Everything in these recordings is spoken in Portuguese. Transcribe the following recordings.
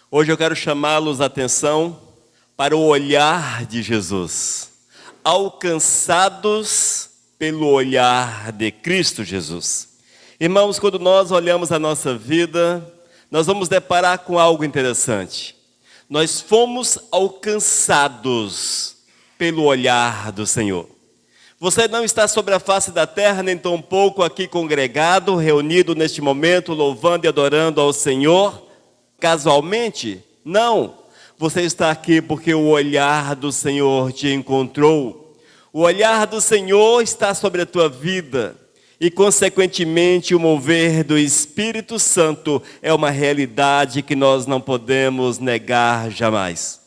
Hoje eu quero chamá-los a atenção para o olhar de Jesus, alcançados pelo olhar de Cristo Jesus. Irmãos, quando nós olhamos a nossa vida, nós vamos deparar com algo interessante. Nós fomos alcançados pelo olhar do Senhor. Você não está sobre a face da terra, nem tampouco aqui congregado, reunido neste momento, louvando e adorando ao Senhor, casualmente. Não, você está aqui porque o olhar do Senhor te encontrou. O olhar do Senhor está sobre a tua vida e, consequentemente, o mover do Espírito Santo é uma realidade que nós não podemos negar jamais.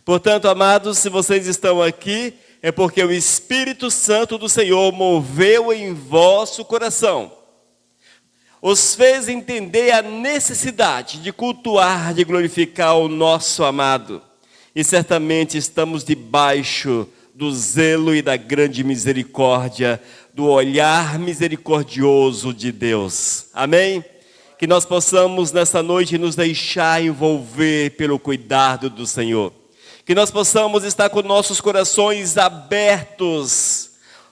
Portanto, amados, se vocês estão aqui, é porque o Espírito Santo do Senhor moveu em vosso coração, os fez entender a necessidade de cultuar, de glorificar o nosso amado. E certamente estamos debaixo do zelo e da grande misericórdia, do olhar misericordioso de Deus. Amém? Que nós possamos nessa noite nos deixar envolver pelo cuidado do Senhor. Que nós possamos estar com nossos corações abertos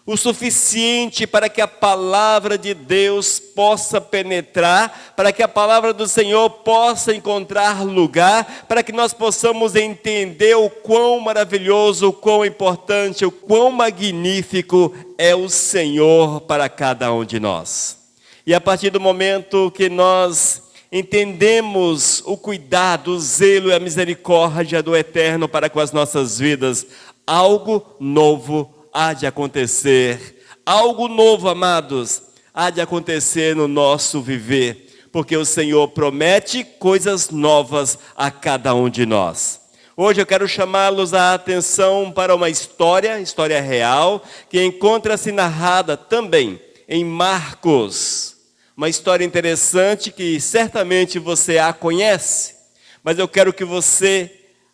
o suficiente para que a palavra de Deus possa penetrar, para que a palavra do Senhor possa encontrar lugar, para que nós possamos entender o quão maravilhoso, o quão importante, o quão magnífico é o Senhor para cada um de nós. E a partir do momento que nós entendemos o cuidado, o zelo e a misericórdia do Eterno para com as nossas vidas, algo novo há de acontecer. Algo novo, amados, há de acontecer no nosso viver, porque o Senhor promete coisas novas a cada um de nós. Hoje eu quero chamá-los a atenção para uma história real, que encontra-se narrada também em Marcos. Uma história interessante que certamente você a conhece, mas eu quero que você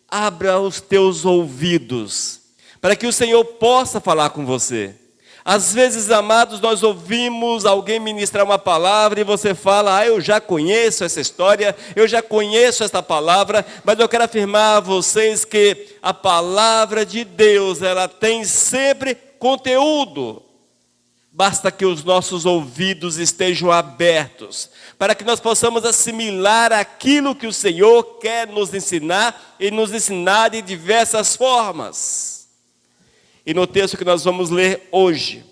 abra os teus ouvidos, para que o Senhor possa falar com você. Às vezes, amados, nós ouvimos alguém ministrar uma palavra e você fala: eu já conheço essa história, eu já conheço essa palavra, mas eu quero afirmar a vocês que a palavra de Deus, ela tem sempre conteúdo. Basta que os nossos ouvidos estejam abertos, para que nós possamos assimilar aquilo que o Senhor quer nos ensinar, e nos ensinar de diversas formas. E no texto que nós vamos ler hoje,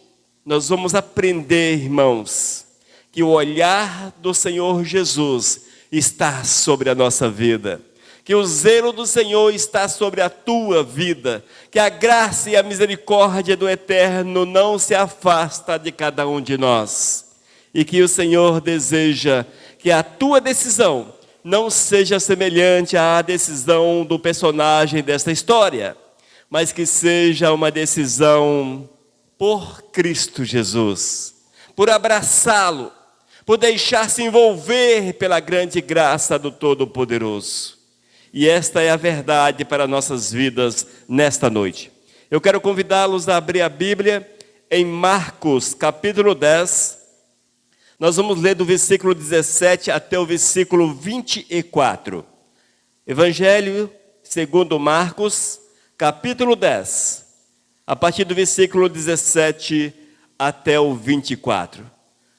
nós vamos aprender, irmãos, que o olhar do Senhor Jesus está sobre a nossa vida, que o zelo do Senhor está sobre a tua vida, que a graça e a misericórdia do Eterno não se afasta de cada um de nós, e que o Senhor deseja que a tua decisão não seja semelhante à decisão do personagem desta história, mas que seja uma decisão por Cristo Jesus, por abraçá-lo, por deixar-se envolver pela grande graça do Todo-Poderoso. E esta é a verdade para nossas vidas nesta noite. Eu quero convidá-los a abrir a Bíblia em Marcos, capítulo 10. Nós vamos ler do versículo 17 até o versículo 24. Evangelho segundo Marcos, capítulo 10, a partir do versículo 17 até o 24.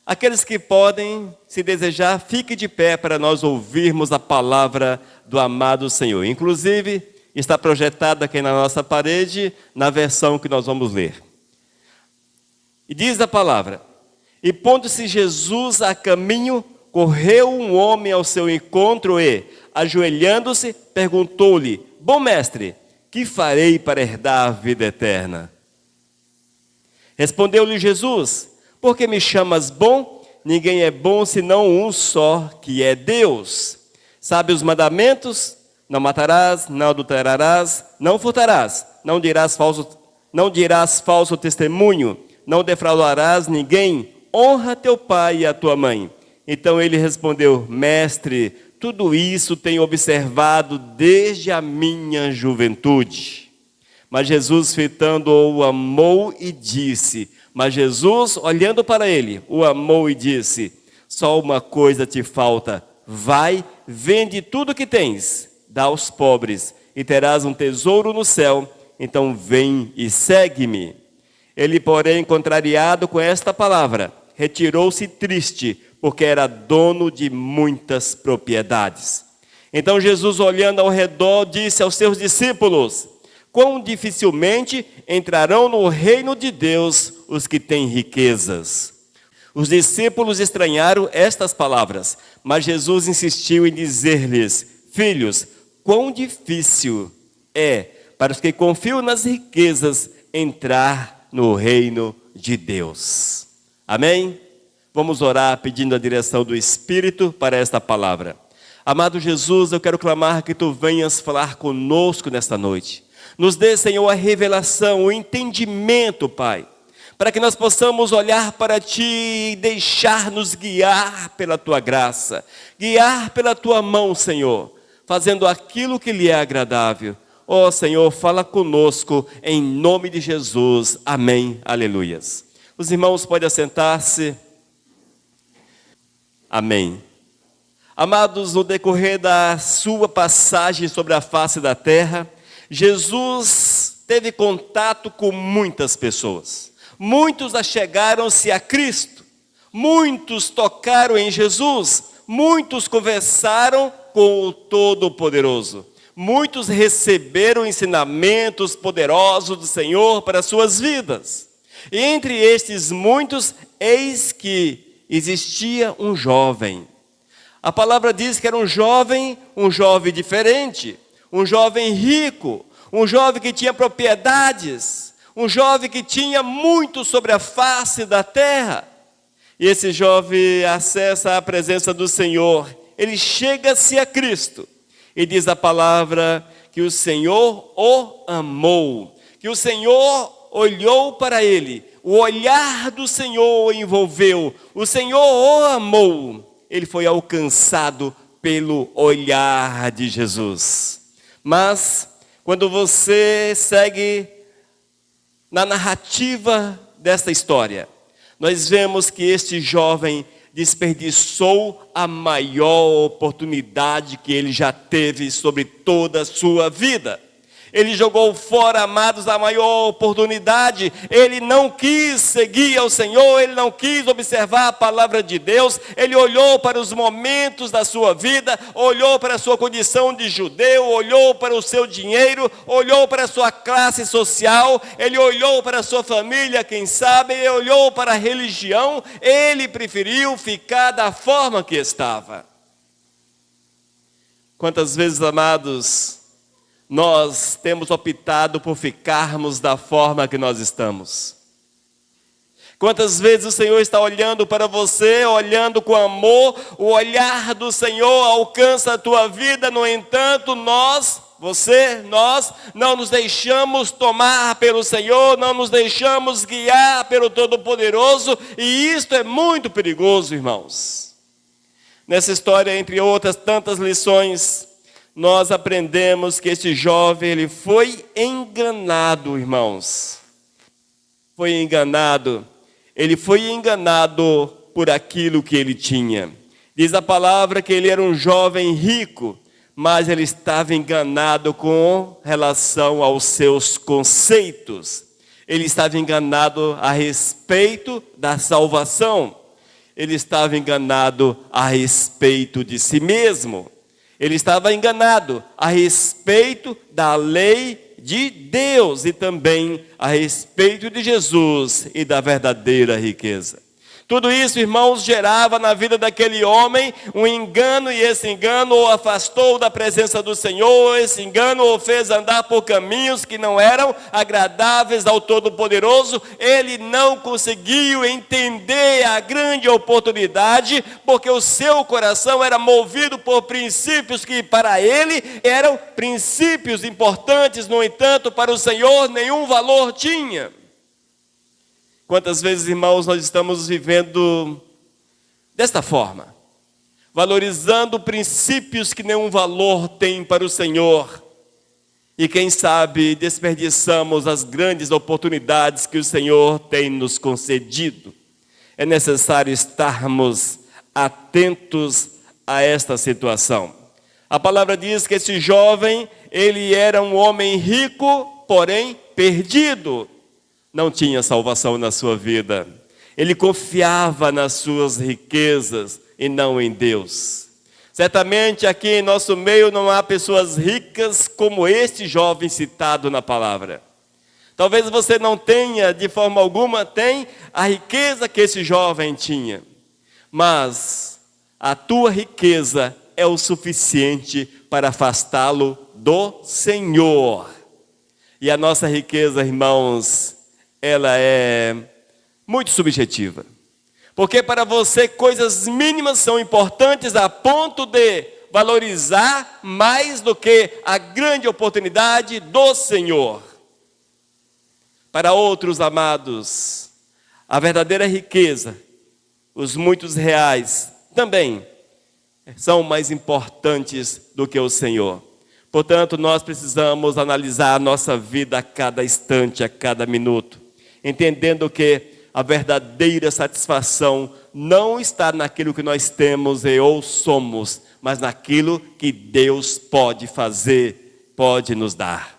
Aqueles que podem, se desejar, fique de pé para nós ouvirmos a palavra do amado Senhor. Inclusive, está projetada aqui na nossa parede, na versão que nós vamos ler. E diz a palavra: e pondo-se Jesus a caminho, correu um homem ao seu encontro e, ajoelhando-se, perguntou-lhe: bom mestre, que farei para herdar a vida eterna? Respondeu-lhe Jesus: por que me chamas bom? Ninguém é bom senão um só, que é Deus. Sabe os mandamentos? Não matarás, não adulterarás, não furtarás, não dirás falso testemunho, não defraudarás ninguém, honra teu pai e a tua mãe. Então ele respondeu: mestre, tudo isso tenho observado desde a minha juventude. Mas Jesus, fitando-o, o amou e disse... Mas Jesus, olhando para ele, o amou e disse: só uma coisa te falta, vai, vende tudo o que tens, dá aos pobres, e terás um tesouro no céu. Então vem e segue-me. Ele, porém, contrariado com esta palavra, retirou-se triste, porque era dono de muitas propriedades. Então Jesus, olhando ao redor, disse aos seus discípulos: quão dificilmente entrarão no reino de Deus os que têm riquezas. Os discípulos estranharam estas palavras, mas Jesus insistiu em dizer-lhes: filhos, quão difícil é para os que confiam nas riquezas entrar no reino de Deus. Amém? Vamos orar pedindo a direção do Espírito para esta palavra. Amado Jesus, eu quero clamar que Tu venhas falar conosco nesta noite. Nos dê, Senhor, a revelação, o entendimento, Pai, para que nós possamos olhar para Ti e deixar-nos guiar pela Tua graça, guiar pela Tua mão, Senhor, fazendo aquilo que lhe é agradável. Ó Senhor, fala conosco em nome de Jesus. Amém. Aleluias. Os irmãos podem assentar-se. Amém. Amados, no decorrer da sua passagem sobre a face da terra, Jesus teve contato com muitas pessoas. Muitos achegaram-se a Cristo. Muitos tocaram em Jesus. Muitos conversaram com o Todo-Poderoso. Muitos receberam ensinamentos poderosos do Senhor para suas vidas. E entre estes muitos, eis que existia um jovem. A palavra diz que era um jovem diferente, um jovem rico, um jovem que tinha propriedades, um jovem que tinha muito sobre a face da terra. E esse jovem acessa a presença do Senhor, ele chega-se a Cristo. E diz a palavra que o Senhor o amou, que o Senhor olhou para ele, o olhar do Senhor o envolveu, o Senhor o amou, ele foi alcançado pelo olhar de Jesus. Mas, quando você segue na narrativa desta história, nós vemos que este jovem desperdiçou a maior oportunidade que ele já teve sobre toda a sua vida. Ele jogou fora, amados, a maior oportunidade. Ele não quis seguir ao Senhor, ele não quis observar a palavra de Deus. Ele olhou para os momentos da sua vida, olhou para a sua condição de judeu, olhou para o seu dinheiro, olhou para a sua classe social, ele olhou para a sua família, quem sabe, ele olhou para a religião. Ele preferiu ficar da forma que estava. Quantas vezes, amados, nós temos optado por ficarmos da forma que nós estamos? Quantas vezes o Senhor está olhando para você, olhando com amor, o olhar do Senhor alcança a tua vida, no entanto, nós não nos deixamos tomar pelo Senhor, não nos deixamos guiar pelo Todo-Poderoso, e isto é muito perigoso, irmãos. Nessa história, entre outras tantas lições, nós aprendemos que este jovem, ele foi enganado, irmãos. Ele foi enganado por aquilo que ele tinha. Diz a palavra que ele era um jovem rico, mas ele estava enganado com relação aos seus conceitos. Ele estava enganado a respeito da salvação. Ele estava enganado a respeito de si mesmo. Ele estava enganado a respeito da lei de Deus e também a respeito de Jesus e da verdadeira riqueza. Tudo isso, irmãos, gerava na vida daquele homem um engano, e esse engano o afastou da presença do Senhor, esse engano o fez andar por caminhos que não eram agradáveis ao Todo-Poderoso. Ele não conseguiu entender a grande oportunidade, porque o seu coração era movido por princípios que para ele eram princípios importantes, no entanto, para o Senhor nenhum valor tinha. Quantas vezes, irmãos, nós estamos vivendo desta forma, valorizando princípios que nenhum valor tem para o Senhor, e quem sabe desperdiçamos as grandes oportunidades que o Senhor tem nos concedido. É necessário estarmos atentos a esta situação. A palavra diz que esse jovem, ele era um homem rico, porém perdido. Não tinha salvação na sua vida. Ele confiava nas suas riquezas e não em Deus. Certamente aqui em nosso meio não há pessoas ricas como este jovem citado na palavra. Talvez você não tenha, de forma alguma, tem a riqueza que esse jovem tinha. Mas a tua riqueza é o suficiente para afastá-lo do Senhor. E a nossa riqueza, irmãos, ela é muito subjetiva. Porque para você coisas mínimas são importantes a ponto de valorizar mais do que a grande oportunidade do Senhor. Para outros, amados, a verdadeira riqueza, os muitos reais, também são mais importantes do que o Senhor. Portanto, nós precisamos analisar a nossa vida a cada instante, a cada minuto, entendendo que a verdadeira satisfação não está naquilo que nós temos ou somos, mas naquilo que Deus pode fazer, pode nos dar.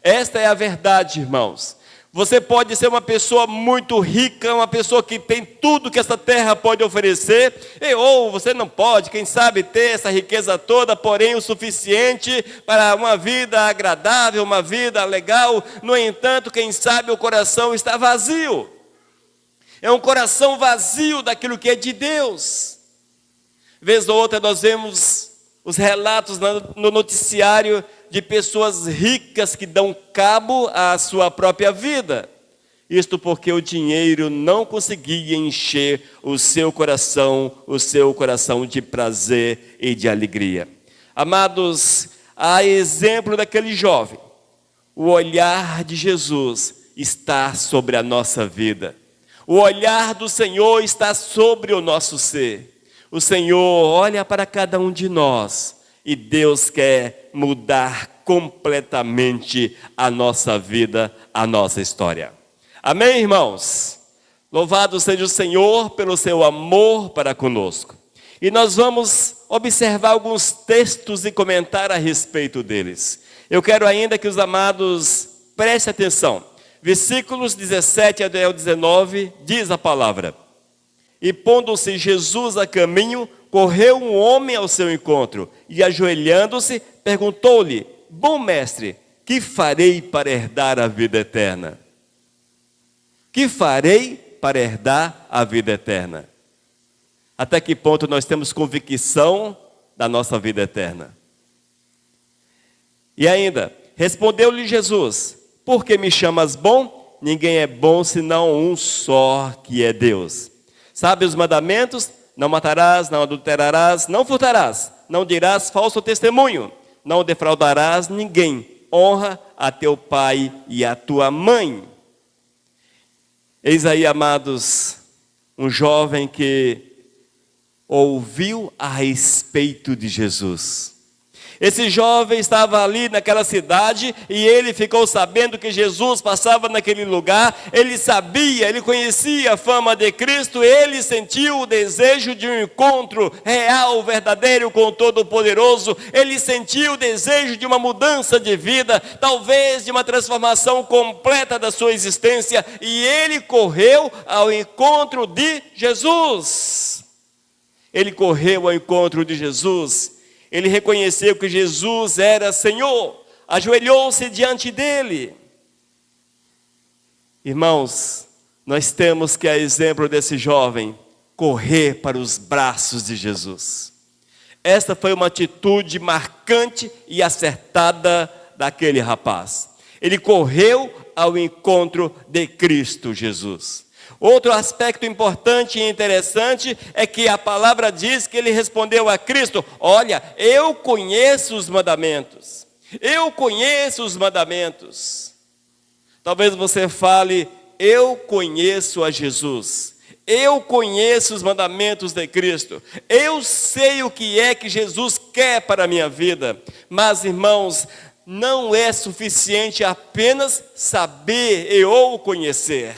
Esta é a verdade, irmãos. Você pode ser uma pessoa muito rica, uma pessoa que tem tudo que essa terra pode oferecer, ou você não pode, quem sabe, ter essa riqueza toda, porém o suficiente para uma vida agradável, uma vida legal. No entanto, quem sabe o coração está vazio. É um coração vazio daquilo que é de Deus. Vez ou outra nós vemos os relatos no noticiário de pessoas ricas que dão cabo à sua própria vida. Isto porque o dinheiro não conseguia encher o seu coração de prazer e de alegria. Amados, a exemplo daquele jovem, o olhar de Jesus está sobre a nossa vida. O olhar do Senhor está sobre o nosso ser. O Senhor olha para cada um de nós e Deus quer mudar completamente a nossa vida, a nossa história. Amém, irmãos? Louvado seja o Senhor pelo seu amor para conosco. E nós vamos observar alguns textos e comentar a respeito deles. Eu quero ainda que os amados prestem atenção. Versículos 17 até o 19, diz a palavra: E pondo-se Jesus a caminho, correu um homem ao seu encontro, e ajoelhando-se, perguntou-lhe: Bom mestre, que farei para herdar a vida eterna? Que farei para herdar a vida eterna? Até que ponto nós temos convicção da nossa vida eterna? E ainda, respondeu-lhe Jesus: Por que me chamas bom? Ninguém é bom senão um só, que é Deus. Sabe os mandamentos? Não matarás, não adulterarás, não furtarás, não dirás falso testemunho, não defraudarás ninguém, honra a teu pai e a tua mãe. Eis aí, amados, um jovem que ouviu a respeito de Jesus. Esse jovem estava ali naquela cidade e ele ficou sabendo que Jesus passava naquele lugar. Ele sabia, ele conhecia a fama de Cristo. Ele sentiu o desejo de um encontro real, verdadeiro com o Todo-Poderoso. Ele sentiu o desejo de uma mudança de vida, talvez de uma transformação completa da sua existência. E ele correu ao encontro de Jesus. Ele correu ao encontro de Jesus. Ele reconheceu que Jesus era Senhor, ajoelhou-se diante dele. Irmãos, nós temos que, a exemplo desse jovem, correr para os braços de Jesus. Esta foi uma atitude marcante e acertada daquele rapaz. Ele correu ao encontro de Cristo Jesus. Outro aspecto importante e interessante é que a palavra diz que ele respondeu a Cristo: Olha, eu conheço os mandamentos. Eu conheço os mandamentos. Talvez você fale: eu conheço a Jesus. Eu conheço os mandamentos de Cristo. Eu sei o que é que Jesus quer para a minha vida. Mas, irmãos, não é suficiente apenas saber ou conhecer.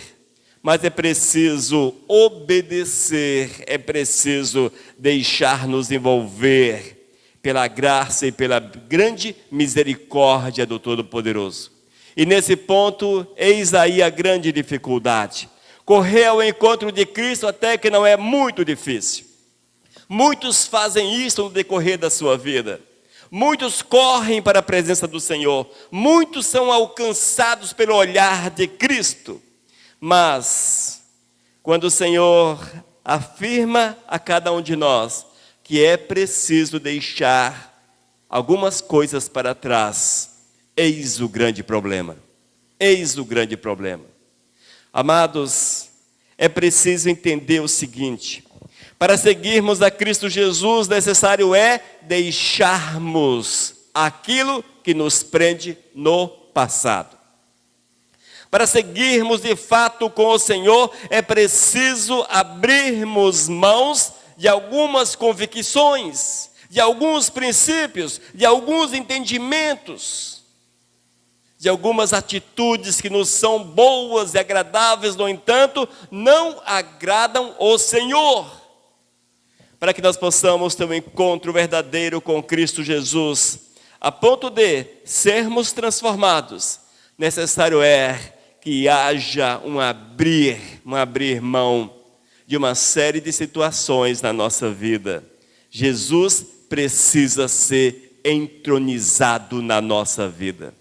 Mas é preciso obedecer, é preciso deixar-nos envolver pela graça e pela grande misericórdia do Todo-Poderoso. E nesse ponto, eis aí a grande dificuldade. Correr ao encontro de Cristo até que não é muito difícil. Muitos fazem isso no decorrer da sua vida. Muitos correm para a presença do Senhor. Muitos são alcançados pelo olhar de Cristo. Mas, quando o Senhor afirma a cada um de nós que é preciso deixar algumas coisas para trás, eis o grande problema. Eis o grande problema. Amados, é preciso entender o seguinte: para seguirmos a Cristo Jesus, necessário é deixarmos aquilo que nos prende no passado. Para seguirmos de fato com o Senhor, é preciso abrirmos mãos de algumas convicções, de alguns princípios, de alguns entendimentos, de algumas atitudes que nos são boas e agradáveis, no entanto, não agradam o Senhor. Para que nós possamos ter um encontro verdadeiro com Cristo Jesus, a ponto de sermos transformados, necessário é que haja um abrir mão de uma série de situações na nossa vida. Jesus precisa ser entronizado na nossa vida.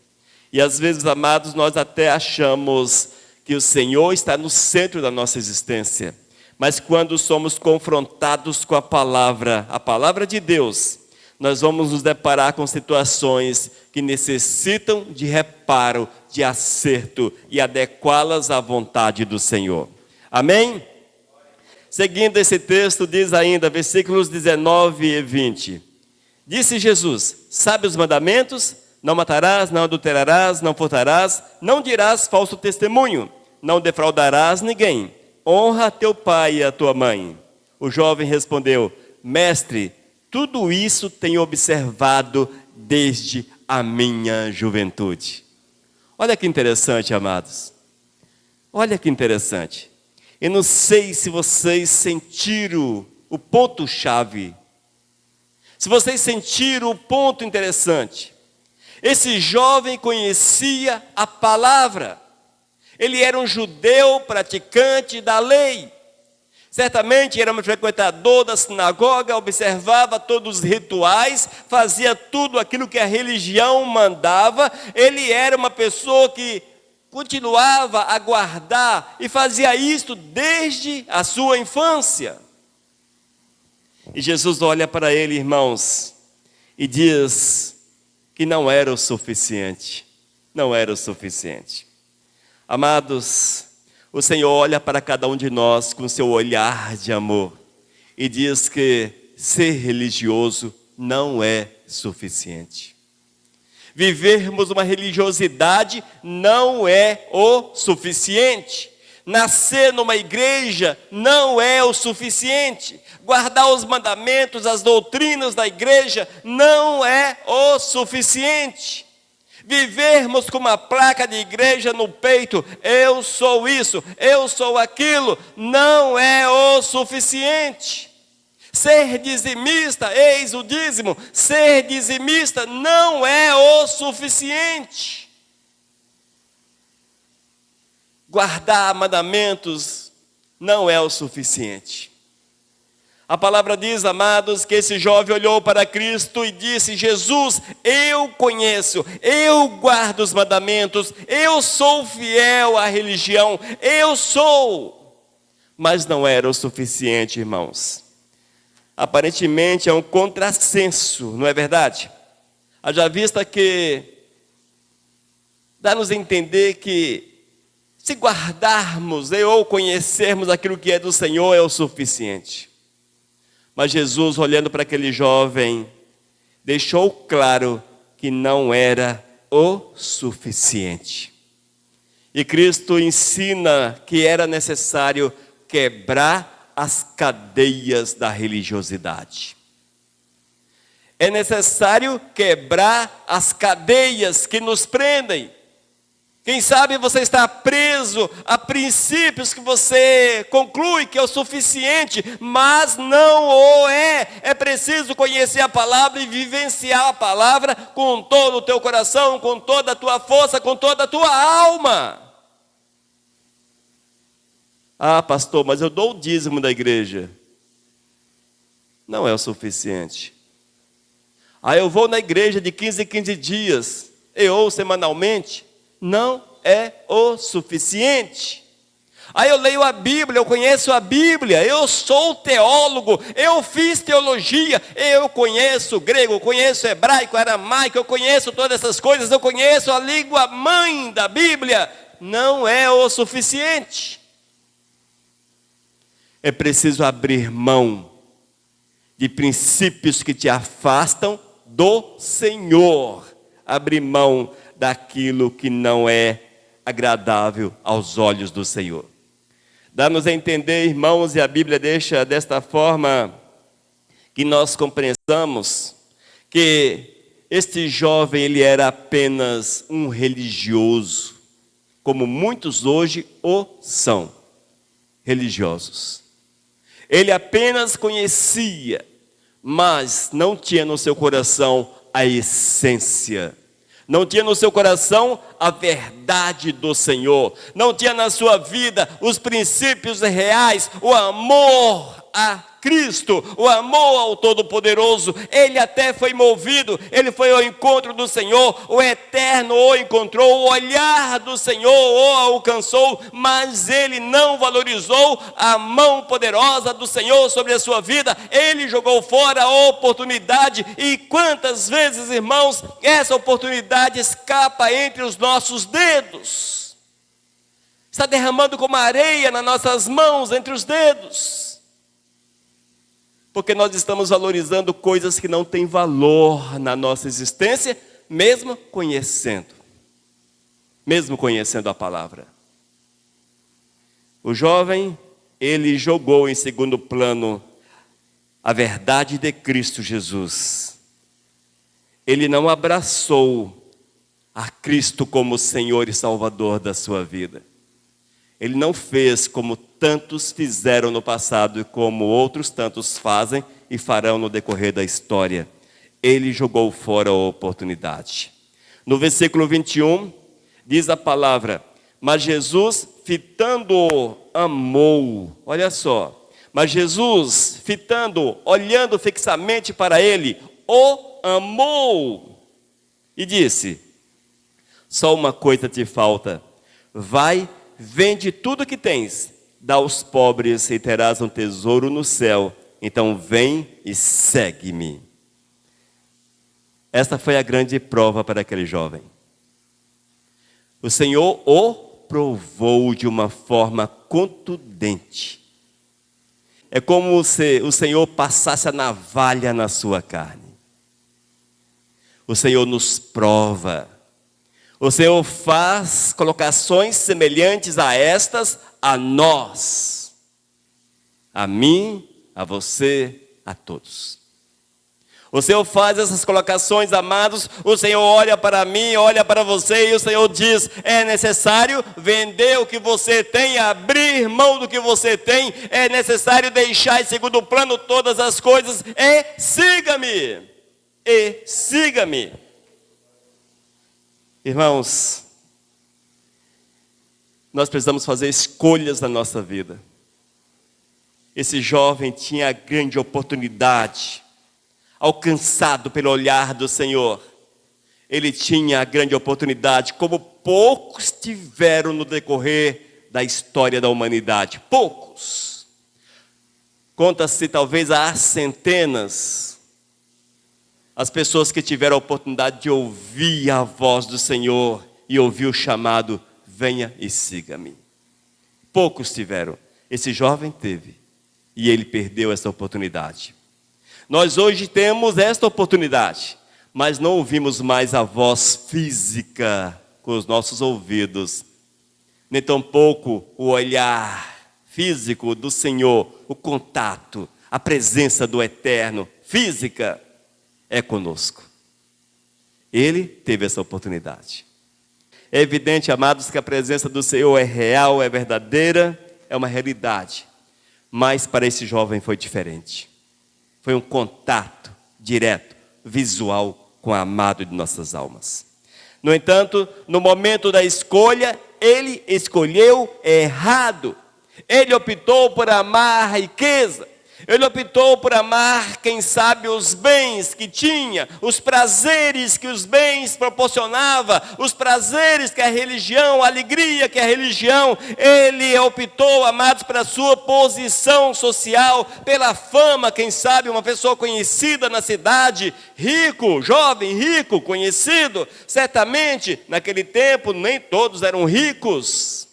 E às vezes, amados, nós até achamos que o Senhor está no centro da nossa existência. Mas quando somos confrontados com a palavra de Deus, nós vamos nos deparar com situações que necessitam de reparo, de acerto e adequá-las à vontade do Senhor. Amém? Seguindo esse texto, diz ainda, versículos 19 e 20. Disse Jesus: sabe os mandamentos? Não matarás, não adulterarás, não furtarás, não dirás falso testemunho, não defraudarás ninguém. Honra teu pai e a tua mãe. O jovem respondeu: mestre, tudo isso tenho observado desde a minha juventude. Olha que interessante, amados. Olha que interessante. Eu não sei se vocês sentiram o ponto-chave. Se vocês sentiram o ponto interessante. Esse jovem conhecia a palavra. Ele era um judeu praticante da lei. Certamente era um frequentador da sinagoga, observava todos os rituais, fazia tudo aquilo que a religião mandava. Ele era uma pessoa que continuava a guardar e fazia isso desde a sua infância. E Jesus olha para ele, irmãos, e diz que não era o suficiente. Não era o suficiente. Amados, o Senhor olha para cada um de nós com seu olhar de amor e diz que ser religioso não é suficiente. Vivermos uma religiosidade não é o suficiente. Nascer numa igreja não é o suficiente. Guardar os mandamentos, as doutrinas da igreja não é o suficiente. Vivermos com uma placa de igreja no peito, eu sou isso, eu sou aquilo, não é o suficiente. Ser dizimista, eis o dízimo, ser dizimista não é o suficiente. Guardar mandamentos não é o suficiente. A palavra diz, amados, que esse jovem olhou para Cristo e disse: Jesus, eu conheço, eu guardo os mandamentos, eu sou fiel à religião, eu sou. Mas não era o suficiente, irmãos. Aparentemente é um contrassenso, não é verdade? Haja vista que dá-nos a entender que se guardarmos ou conhecermos aquilo que é do Senhor é o suficiente. Mas Jesus, olhando para aquele jovem, deixou claro que não era o suficiente. E Cristo ensina que era necessário quebrar as cadeias da religiosidade. É necessário quebrar as cadeias que nos prendem. Quem sabe você está preso a princípios que você conclui que é o suficiente, mas não o é. É preciso conhecer a palavra e vivenciar a palavra com todo o teu coração, com toda a tua força, com toda a tua alma. Ah, pastor, mas eu dou o dízimo da igreja. Não é o suficiente. Ah, eu vou na igreja de 15 em 15 dias, ou semanalmente. Não é o suficiente. Aí eu leio a Bíblia, eu conheço a Bíblia, eu sou teólogo, eu fiz teologia, eu conheço grego, eu conheço hebraico, aramaico, eu conheço todas essas coisas, eu conheço a língua mãe da Bíblia. Não é o suficiente. É preciso abrir mão de princípios que te afastam do Senhor. Abrir mão daquilo que não é agradável aos olhos do Senhor. Dá-nos a entender, irmãos, e a Bíblia deixa desta forma que nós compreendamos que este jovem, ele era apenas um religioso, como muitos hoje o são, religiosos. Ele apenas conhecia, mas não tinha no seu coração a essência. Não tinha no seu coração a verdade do Senhor. Não tinha na sua vida os princípios reais, o amor a Cristo, o amor ao Todo-Poderoso. Ele até foi movido, ele foi ao encontro do Senhor, o Eterno o encontrou, o olhar do Senhor o alcançou, mas ele não valorizou a mão poderosa do Senhor sobre a sua vida. Ele jogou fora a oportunidade. E quantas vezes, irmãos, essa oportunidade escapa entre os nossos dedos, está derramando como areia nas nossas mãos, entre os dedos, porque nós estamos valorizando coisas que não têm valor na nossa existência, mesmo conhecendo a palavra. O jovem, ele jogou em segundo plano a verdade de Cristo Jesus. Ele não abraçou a Cristo como Senhor e Salvador da sua vida. Ele não fez como tantos fizeram no passado e como outros tantos fazem e farão no decorrer da história. Ele jogou fora a oportunidade. No versículo 21, diz a palavra: mas Jesus, fitando-o, amou. Olha só. Mas Jesus, fitando, olhando fixamente para ele, o amou. E disse: só uma coisa te falta. Vai, vende tudo que tens, dá aos pobres e terás um tesouro no céu. Então vem e segue-me. Esta foi a grande prova para aquele jovem. O Senhor o provou de uma forma contundente. É como se o Senhor passasse a navalha na sua carne. O Senhor nos prova. O Senhor faz colocações semelhantes a estas a nós, a mim, a você, a todos. O Senhor faz essas colocações, amados. O Senhor olha para mim, olha para você, e o Senhor diz: é necessário vender o que você tem, abrir mão do que você tem, é necessário deixar em segundo plano todas as coisas, e siga-me, e siga-me. Irmãos, nós precisamos fazer escolhas na nossa vida. Esse jovem tinha a grande oportunidade, alcançado pelo olhar do Senhor. Ele tinha a grande oportunidade, como poucos tiveram no decorrer da história da humanidade. Poucos. Conta-se talvez há centenas as pessoas que tiveram a oportunidade de ouvir a voz do Senhor e ouvir o chamado: venha e siga-me. Poucos tiveram. Esse jovem teve, e ele perdeu essa oportunidade. Nós hoje temos esta oportunidade, mas não ouvimos mais a voz física com os nossos ouvidos, nem tampouco o olhar físico do Senhor, o contato, a presença do Eterno, física, é conosco. Ele teve essa oportunidade. É evidente, amados, que a presença do Senhor é real, é verdadeira, é uma realidade. Mas para esse jovem foi diferente. Foi um contato direto, visual, com o amado de nossas almas. No entanto, no momento da escolha, ele escolheu errado. Ele optou por amar a riqueza. Ele optou por amar, quem sabe, os bens que tinha, os prazeres que os bens proporcionavam, os prazeres que a religião, a alegria que a religião. Ele optou, amados, pela sua posição social, pela fama, quem sabe, uma pessoa conhecida na cidade, rico, jovem, rico, conhecido. Certamente, naquele tempo, nem todos eram ricos,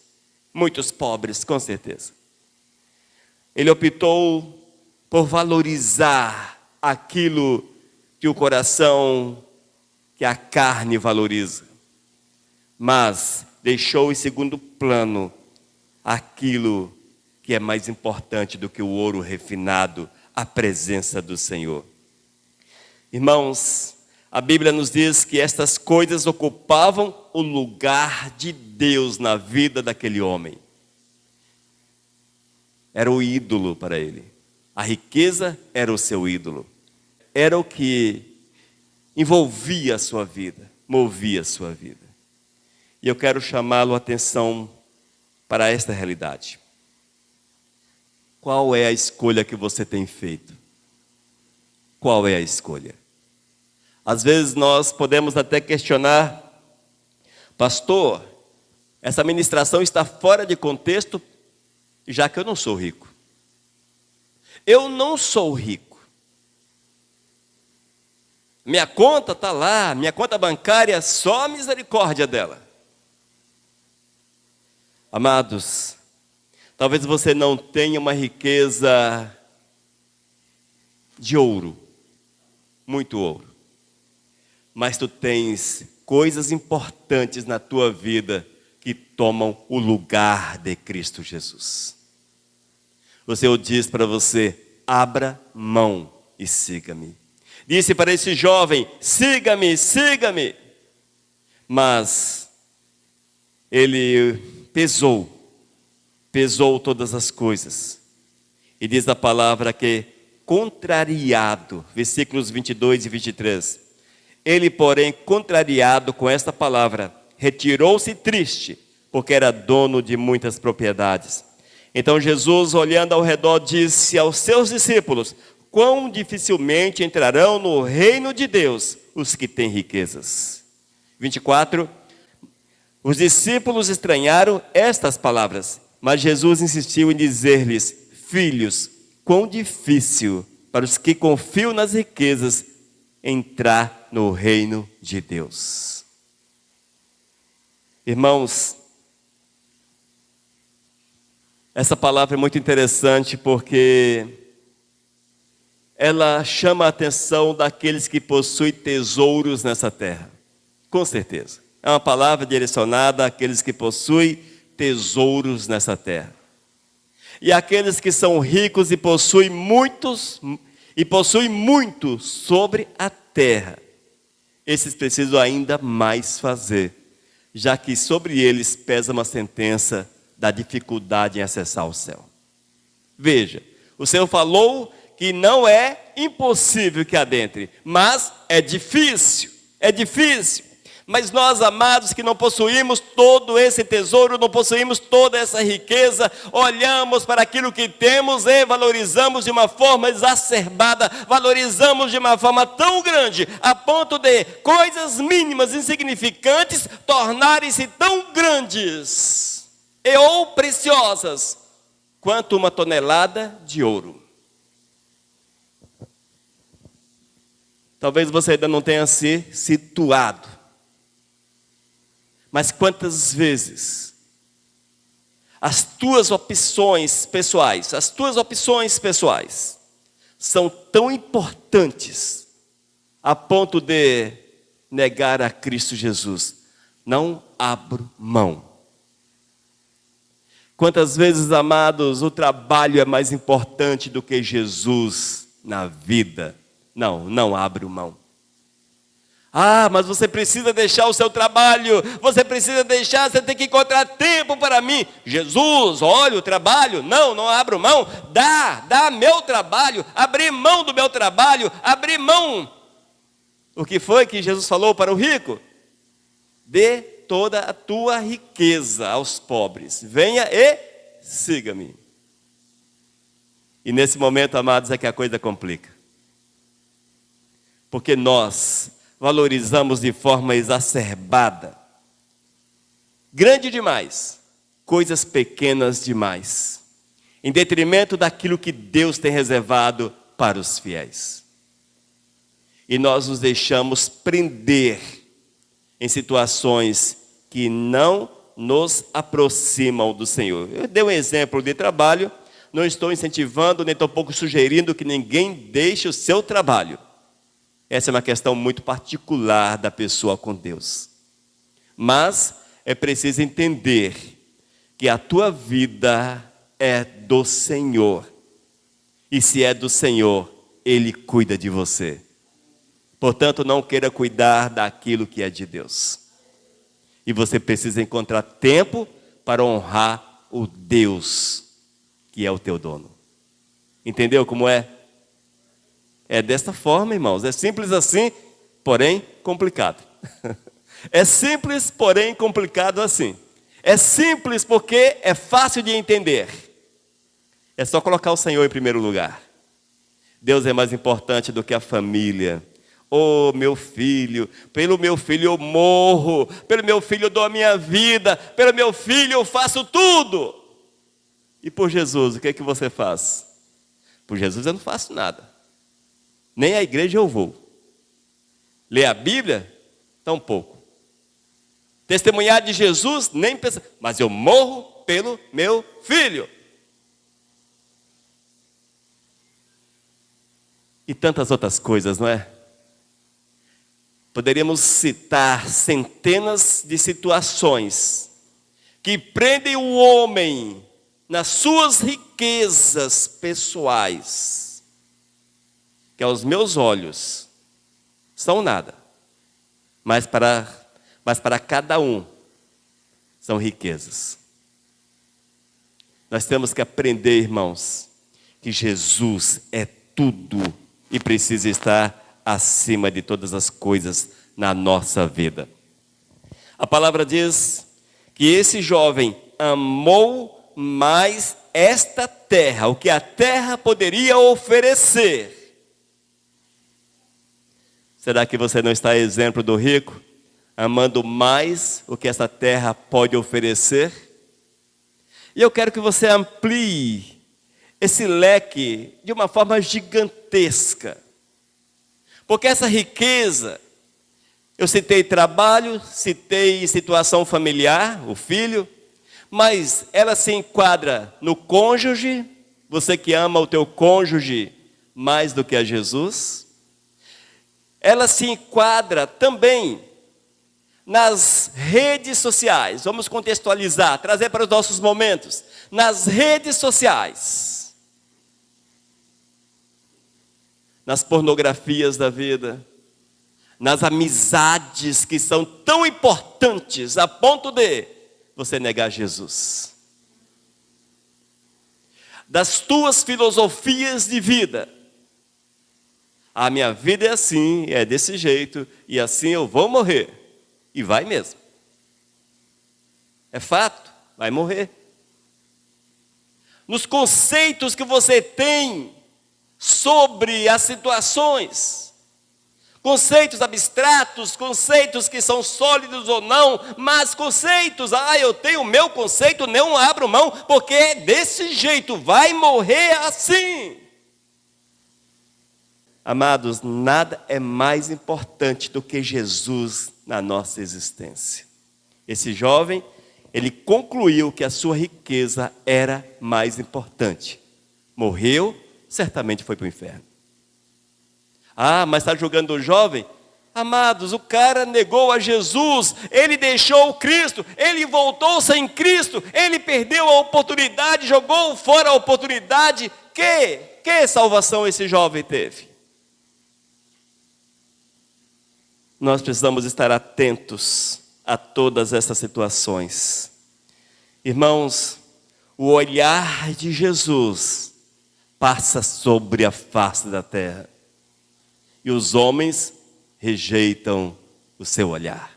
muitos pobres, com certeza. Ele optou por valorizar aquilo que o coração, que a carne valoriza. Mas deixou em segundo plano aquilo que é mais importante do que o ouro refinado, a presença do Senhor. Irmãos, a Bíblia nos diz que estas coisas ocupavam o lugar de Deus na vida daquele homem. Era o ídolo para ele. A riqueza era o seu ídolo. Era o que envolvia a sua vida, movia a sua vida. E eu quero chamá-lo a atenção para esta realidade. Qual é a escolha que você tem feito? Qual é a escolha? Às vezes nós podemos até questionar: pastor, essa ministração está fora de contexto, já que eu não sou rico. Eu não sou rico. Minha conta está lá, minha conta bancária, só a misericórdia dela. Amados, talvez você não tenha uma riqueza de ouro, muito ouro, mas tu tens coisas importantes na tua vida que tomam o lugar de Cristo Jesus. O Senhor diz para você: abra mão e siga-me. Disse para esse jovem: siga-me, siga-me. Mas ele pesou todas as coisas. E diz a palavra que, contrariado, versículos 22 e 23. Ele, porém, contrariado com esta palavra, retirou-se triste, porque era dono de muitas propriedades. Então Jesus, olhando ao redor, disse aos seus discípulos: quão dificilmente entrarão no reino de Deus os que têm riquezas. 24. Os discípulos estranharam estas palavras, mas Jesus insistiu em dizer-lhes: filhos, quão difícil para os que confiam nas riquezas entrar no reino de Deus. Irmãos, essa palavra é muito interessante porque ela chama a atenção daqueles que possuem tesouros nessa terra. Com certeza. É uma palavra direcionada àqueles que possuem tesouros nessa terra. E aqueles que são ricos e possuem muito sobre a terra. Esses precisam ainda mais fazer, já que sobre eles pesa uma sentença da dificuldade em acessar o céu. Veja, o Senhor falou que não é impossível que adentre, mas é difícil. Mas nós, amados, que não possuímos todo esse tesouro, não possuímos toda essa riqueza, olhamos para aquilo que temos e valorizamos de uma forma exacerbada, valorizamos de uma forma tão grande, a ponto de coisas mínimas, insignificantes, tornarem-se tão grandes ou preciosas quanto uma tonelada de ouro. Talvez você ainda não tenha se situado, mas quantas vezes as tuas opções pessoais são tão importantes a ponto de negar a Cristo Jesus? Não abro mão. Quantas vezes, amados, o trabalho é mais importante do que Jesus na vida? Não abro mão. Ah, mas você precisa deixar o seu trabalho, você precisa deixar, você tem que encontrar tempo para mim. Jesus, olha o trabalho, não abro mão, dá meu trabalho, abrir mão do meu trabalho, abrir mão. O que foi que Jesus falou para o rico? Dê toda a tua riqueza aos pobres, venha e siga-me. E nesse momento, amados, é que a coisa complica. Porque nós valorizamos de forma exacerbada, grande demais, coisas pequenas demais, em detrimento daquilo que Deus tem reservado para os fiéis. E nós nos deixamos prender em situações que não nos aproximam do Senhor. Eu dei um exemplo de trabalho, não estou incentivando, nem tampouco sugerindo que ninguém deixe o seu trabalho. Essa é uma questão muito particular da pessoa com Deus. Mas é preciso entender que a tua vida é do Senhor. E se é do Senhor, Ele cuida de você. Portanto, não queira cuidar daquilo que é de Deus. E você precisa encontrar tempo para honrar o Deus que é o teu dono. Entendeu como é? É desta forma, irmãos. É simples assim, porém complicado. É simples, porém complicado assim. É simples porque é fácil de entender. É só colocar o Senhor em primeiro lugar. Deus é mais importante do que a família. Oh, meu filho, pelo meu filho eu morro, pelo meu filho eu dou a minha vida, pelo meu filho eu faço tudo. E por Jesus, o que é que você faz? Por Jesus eu não faço nada. Nem à igreja eu vou. Ler a Bíblia? Tampouco. Testemunhar de Jesus? Nem pensar. Mas eu morro pelo meu filho. E tantas outras coisas, não é? Poderíamos citar centenas de situações que prendem o homem nas suas riquezas pessoais, que aos meus olhos são nada, mas para cada um são riquezas. Nós temos que aprender, irmãos, que Jesus é tudo e precisa estar acima de todas as coisas na nossa vida. A palavra diz que esse jovem amou mais esta terra, o que a terra poderia oferecer. Será que você não está exemplo do rico, amando mais o que essa terra pode oferecer? E eu quero que você amplie esse leque de uma forma gigantesca. Porque essa riqueza, eu citei trabalho, citei situação familiar, o filho, mas ela se enquadra no cônjuge, você que ama o teu cônjuge mais do que a Jesus. Ela se enquadra também nas redes sociais. Vamos contextualizar, trazer para os nossos momentos. Nas redes sociais. Nas pornografias da vida. Nas amizades que são tão importantes a ponto de você negar Jesus. Das tuas filosofias de vida. A minha vida é assim, é desse jeito, e assim eu vou morrer. E vai mesmo. É fato, vai morrer. Nos conceitos que você tem sobre as situações, conceitos abstratos, conceitos que são sólidos ou não, mas conceitos, eu tenho o meu conceito, não abro mão, porque é desse jeito, vai morrer assim. Amados, nada é mais importante do que Jesus na nossa existência. Esse jovem, ele concluiu que a sua riqueza era mais importante. Morreu, certamente foi para o inferno. Mas está julgando o jovem? Amados, o cara negou a Jesus, ele deixou o Cristo, ele voltou sem Cristo, ele perdeu a oportunidade, jogou fora a oportunidade. Que salvação esse jovem teve? nós precisamos estar atentos a todas essas situações. Irmãos, o olhar de Jesus passa sobre a face da terra. E os homens rejeitam o seu olhar.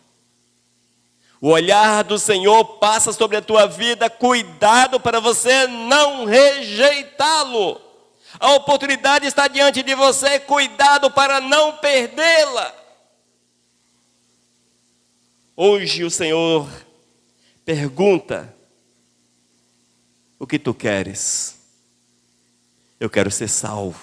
O olhar do Senhor passa sobre a tua vida, cuidado para você não rejeitá-lo. A oportunidade está diante de você, cuidado para não perdê-la. Hoje o Senhor pergunta: o que tu queres? Eu quero ser salvo.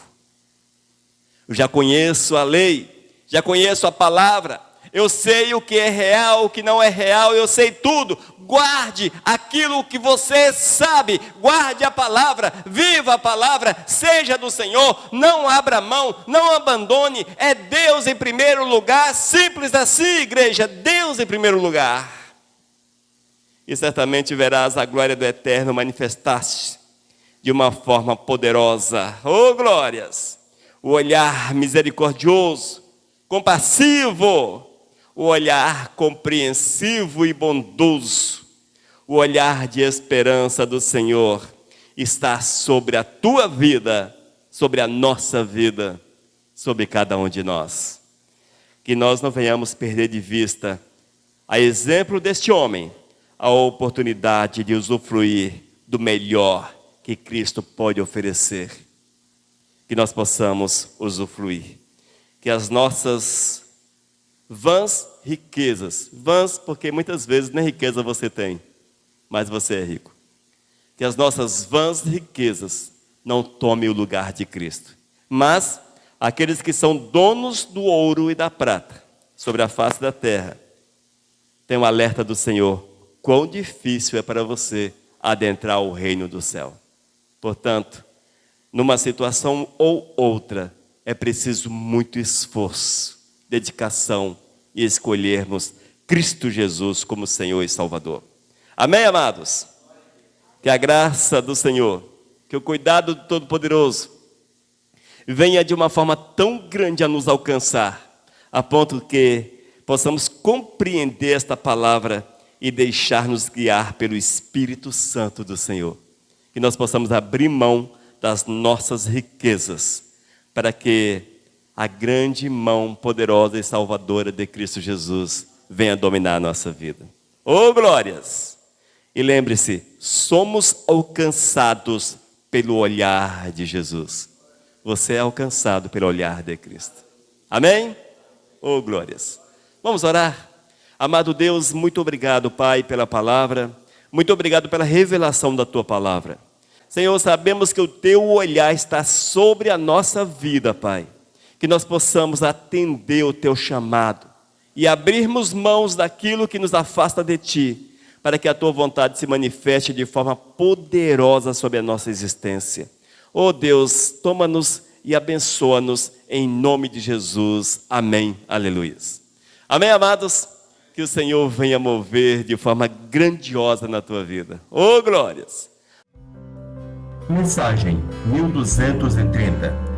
Eu já conheço a lei, já conheço a palavra. Eu sei o que é real, o que não é real, eu sei tudo. Guarde aquilo que você sabe, guarde a palavra, viva a palavra, seja do Senhor, não abra mão, não abandone, é Deus em primeiro lugar, simples assim, igreja, Deus em primeiro lugar. E certamente verás a glória do Eterno manifestar-se de uma forma poderosa. Oh, glórias! O olhar misericordioso, compassivo, o olhar compreensivo e bondoso, o olhar de esperança do Senhor está sobre a tua vida, sobre a nossa vida, sobre cada um de nós. Que nós não venhamos perder de vista, a exemplo deste homem, a oportunidade de usufruir do melhor que Cristo pode oferecer. Que nós possamos usufruir. Que as nossas vãs riquezas, vãs porque muitas vezes nem riqueza você tem, mas você é rico. Que as nossas vãs riquezas não tomem o lugar de Cristo. Mas aqueles que são donos do ouro e da prata sobre a face da terra, tem um alerta do Senhor: quão difícil é para você adentrar o reino do céu. Portanto, numa situação ou outra, é preciso muito esforço, dedicação e escolhermos Cristo Jesus como Senhor e Salvador. Amém, amados? Que a graça do Senhor, que o cuidado do Todo-Poderoso venha de uma forma tão grande a nos alcançar, a ponto que possamos compreender esta palavra e deixar-nos guiar pelo Espírito Santo do Senhor. Que nós possamos abrir mão das nossas riquezas, para que a grande mão poderosa e salvadora de Cristo Jesus venha dominar a nossa vida. Oh, glórias! E lembre-se, somos alcançados pelo olhar de Jesus. Você é alcançado pelo olhar de Cristo. Amém? Oh, glórias! Vamos orar? Amado Deus, muito obrigado, Pai, pela palavra. Muito obrigado pela revelação da Tua palavra. Senhor, sabemos que o Teu olhar está sobre a nossa vida, Pai. Que nós possamos atender o Teu chamado e abrirmos mãos daquilo que nos afasta de Ti, para que a Tua vontade se manifeste de forma poderosa sobre a nossa existência. Oh Deus, toma-nos e abençoa-nos em nome de Jesus. Amém. Aleluia. Amém, amados? Que o Senhor venha mover de forma grandiosa na tua vida. Oh, glórias! Mensagem 1230.